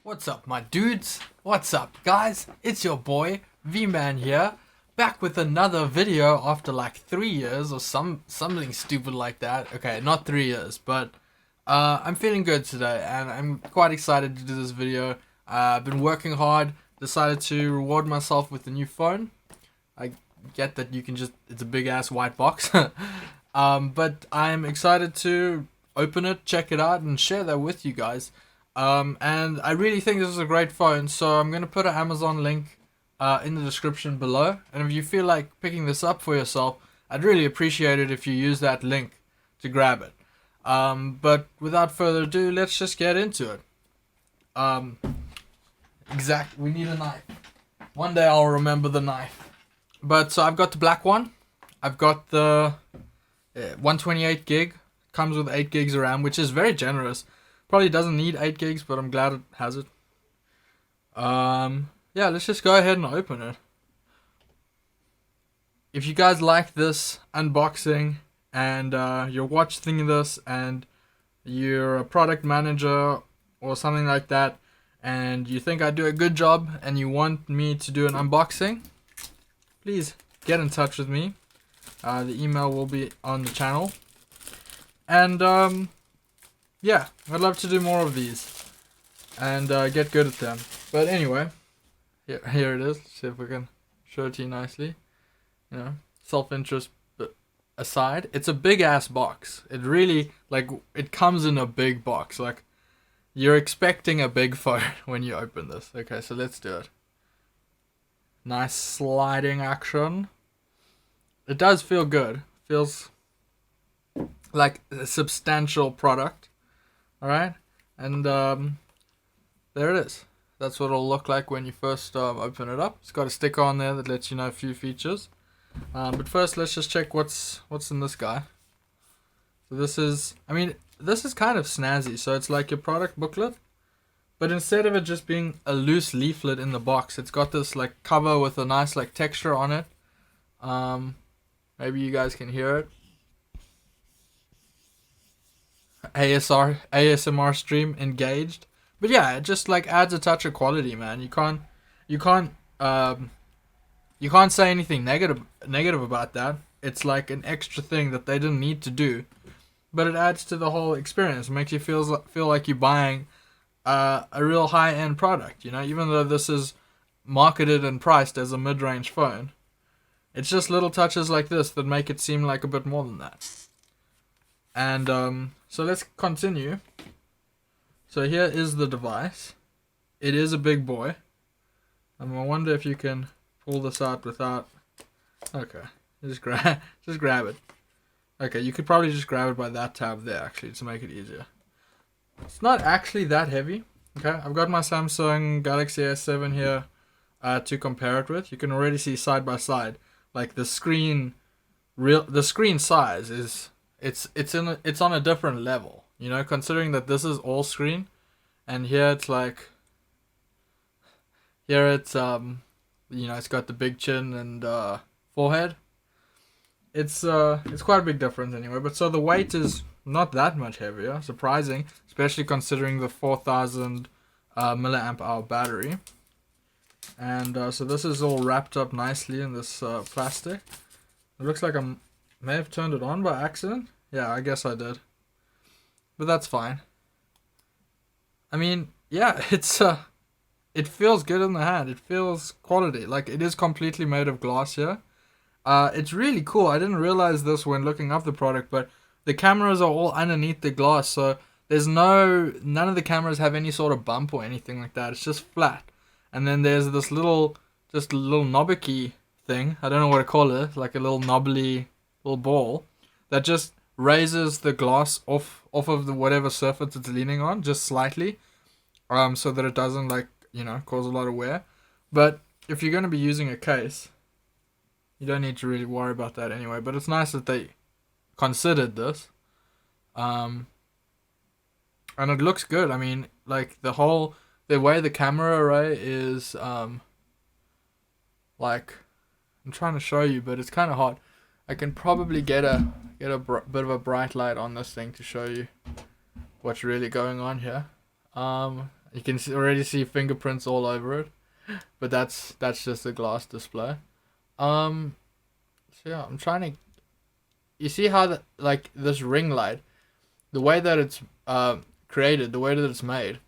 What's up, my dudes? What's up, guys? It's your boy V-Man here, back with another video after like 3 years or something stupid like that. Okay, not 3 years, but I'm feeling good today, and I'm quite excited to do this video. I've been working hard, decided to reward myself with a new phone. I get that you can it's a big ass white box, but I'm excited to open it, check it out, and share that with you guys. And I really think this is a great phone, so I'm going to put an Amazon link in the description below. And if you feel like picking this up for yourself, I'd really appreciate it if you use that link to grab it. But without further ado, let's just get into it. We need a knife. One day I'll remember the knife. But so I've got the black one. I've got the 128 gig. Comes with 8 gigs of RAM, which is very generous. Probably doesn't need 8 gigs, but I'm glad it has it. Yeah, let's just go ahead and open it. If you guys like this unboxing and you're watching this and you're a product manager or something like that, and you think I do a good job and you want me to do an unboxing, please get in touch with me. The email will be on the channel. And yeah, I'd love to do more of these and get good at them. But anyway, here it is. Let's see if we can show it to you nicely. You know, self-interest aside, it's a big ass box. It really, it comes in a big box. Like, you're expecting a big phone when you open this. Okay, so let's do it. Nice sliding action. It does feel good. Feels like a substantial product. Alright, and there it is. That's what it'll look like when you first open it up. It's got a sticker on there that lets you know a few features. But first, let's just check what's in this guy. So this is kind of snazzy. So it's like your product booklet, but instead of it just being a loose leaflet in the box, it's got this like cover with a nice like texture on it. Maybe you guys can hear it. ASMR stream engaged. But yeah, it just like adds a touch of quality, man. You can't say anything negative about that. It's like an extra thing that they didn't need to do, but it adds to the whole experience. It makes you feel like you're buying a real high-end product, you know, even though this is marketed and priced as a mid-range phone. It's just little touches like this that make it seem like a bit more than that. And so let's continue. So here is the device. It is a big boy. I wonder if you can pull this out without... Okay, just grab it. Okay, you could probably just grab it by that tab there, actually, to make it easier. It's not actually that heavy. Okay, I've got my Samsung Galaxy S7 here to compare it with. You can already see side by side, like the screen size is... It's on a different level, you know, considering that this is all screen, and here it's you know, it's got the big chin and forehead. It's quite a big difference anyway. But so the weight is not that much heavier, surprising, especially considering the 4000 milliamp hour battery. And so this is all wrapped up nicely in this plastic. It looks like I may have turned it on by accident. Yeah, I guess I did. But that's fine. I mean, yeah, it feels good in the hand. It feels quality. Like, it is completely made of glass here. It's really cool. I didn't realize this when looking up the product, but the cameras are all underneath the glass, so there's none of the cameras have any sort of bump or anything like that. It's just flat. And then there's this little knobbicky thing. I don't know what to call it. Like a little knobbly little ball that just raises the glass off of the whatever surface it's leaning on just slightly, so that it doesn't, like, you know, cause a lot of wear. But if you're going to be using a case, you don't need to really worry about that anyway. But it's nice that they considered this, and it looks good. I mean, like, the way the camera array is, like, I'm trying to show you, but it's kind of hard. I can probably get a bit of a bright light on this thing to show you what's really going on here. You can already see fingerprints all over it, but that's just a glass display. Um, so yeah, I'm trying to. You see how like this ring light, the way that it's created, the way that it's made,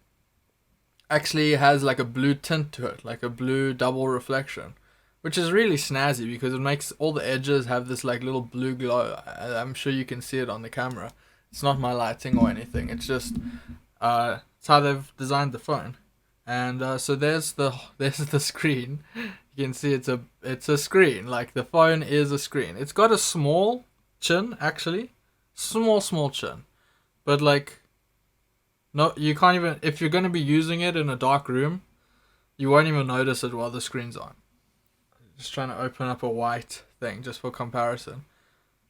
actually has like a blue tint to it, like a blue double reflection, which is really snazzy because it makes all the edges have this like little blue glow. I'm sure you can see it on the camera. It's not my lighting or anything. It's just it's how they've designed the phone. And so there's the screen. You can see it's a screen. Like the phone is a screen. It's got a small chin actually, small chin, but like no, you can't even if you're gonna be using it in a dark room, you won't even notice it while the screen's on. Just trying to open up a white thing just for comparison.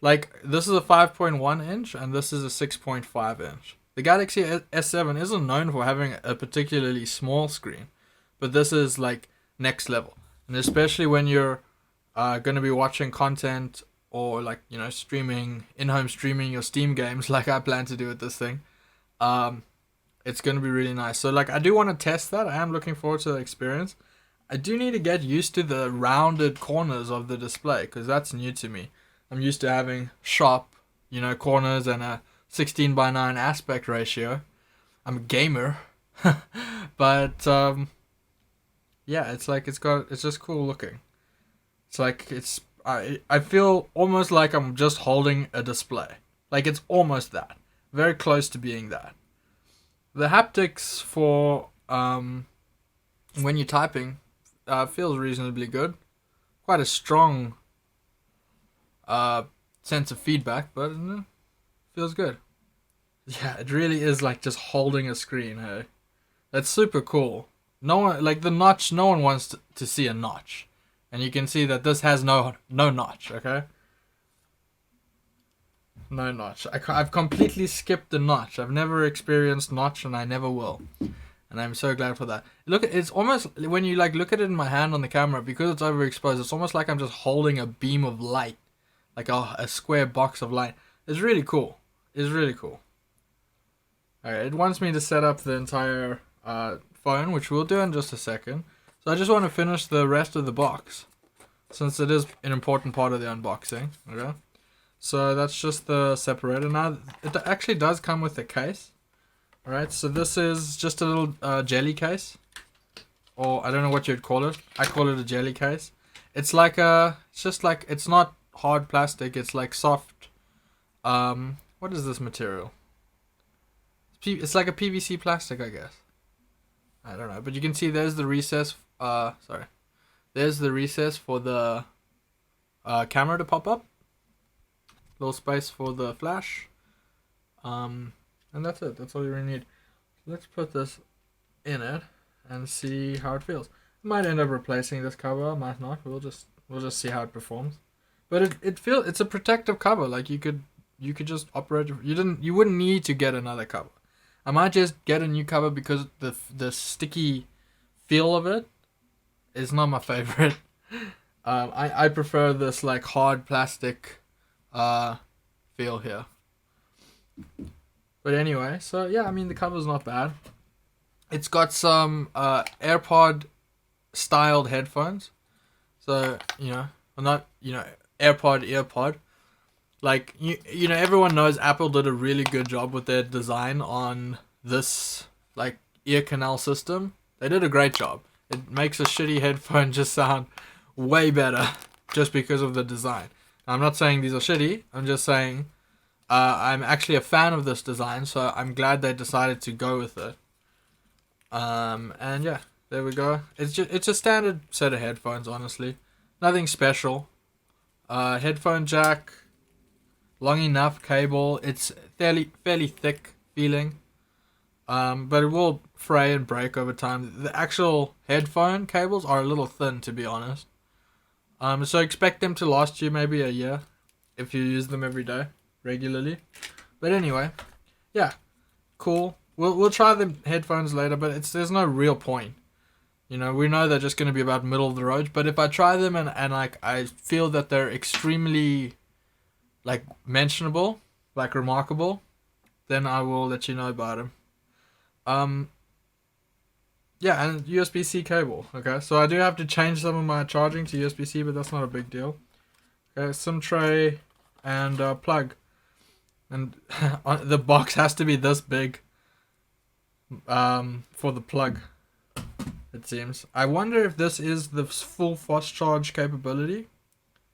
Like this is a 5.1 inch and this is a 6.5 inch. The Galaxy S7 isn't known for having a particularly small screen, but this is like next level. And especially when you're going to be watching content or like, you know, streaming, in-home streaming your Steam games like I plan to do with this thing, it's going to be really nice. So like I do want to test that. I am looking forward to the experience. I do need to get used to the rounded corners of the display because that's new to me. I'm used to having sharp, you know, corners and a 16:9 aspect ratio. I'm a gamer. But yeah, it's like it's just cool looking. It's like I feel almost like I'm just holding a display. Like it's almost that. Very close to being that. The haptics for when you're typing feels reasonably good. Quite a strong sense of feedback, but feels good. Yeah, it really is like just holding a screen, hey. That's super cool. No one like the notch. No one wants to see a notch, and you can see that this has no notch. Okay, no notch. I've completely skipped the notch. I've never experienced notch, and I never will. And I'm so glad for that. Look, it's almost when you like look at it in my hand on the camera because it's overexposed. It's almost like I'm just holding a beam of light, like a square box of light. It's really cool. It's really cool. Alright, it wants me to set up the entire phone, which we'll do in just a second. So I just want to finish the rest of the box, since it is an important part of the unboxing. Okay, so that's just the separator. Now, it actually does come with a case. Alright, so this is just a little jelly case. Or, I don't know what you'd call it. I call it a jelly case. It's like it's just like, it's not hard plastic, it's like soft, what is this material? It's like a PVC plastic, I guess. I don't know, but you can see there's the recess. Sorry, there's the recess for the camera to pop up. Little space for the flash. And that's it. That's all you really need. Let's put this in it and see how it feels. Might end up replacing this cover, might not. We'll just see how it performs. But it's a protective cover. Like you could just operate. You wouldn't need to get another cover. I might just get a new cover because the sticky feel of it is not my favorite. I prefer this like hard plastic feel here. But anyway, so yeah, I mean the cover's not bad. It's got some AirPod styled headphones. So, you know, not, you know, earpod. Like, you know, everyone knows Apple did a really good job with their design on this, like, ear canal system. They did a great job. It makes a shitty headphone just sound way better just because of the design. Now, I'm not saying these are shitty. I'm just saying I'm actually a fan of this design, so I'm glad they decided to go with it. And yeah, there we go. It's a standard set of headphones, honestly. Nothing special. Headphone jack. Long enough cable. It's fairly thick feeling, but it will fray and break over time. The actual headphone cables are a little thin, to be honest. So expect them to last you maybe a year if you use them every day regularly. But anyway, yeah, cool. We'll try the headphones later, but there's no real point. You know, we know they're just going to be about middle of the road. But if I try them and like I feel that they're extremely like mentionable, like remarkable, then I will let you know about them. yeah, and USB-C cable. Okay, so I do have to change some of my charging to USB-C, but that's not a big deal. Okay, SIM tray and plug. And the box has to be this big for the plug, it seems. I wonder if this is the full fast charge capability.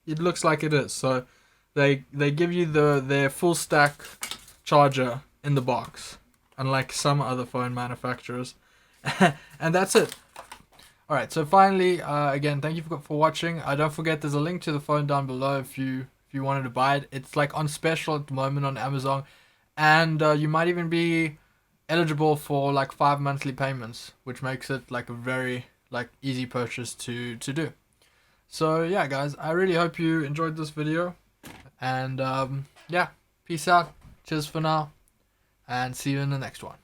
It looks like it is. So they give you their full stack charger in the box, unlike some other phone manufacturers. And that's it. Alright, so finally, again, thank you for watching. Don't forget there's a link to the phone down below if you wanted to buy it. It's like on special at the moment on Amazon, and you might even be eligible for like 5 monthly payments, which makes it like a very like easy purchase to do. So yeah, guys, I really hope you enjoyed this video, and yeah, peace out, cheers for now, and see you in the next one.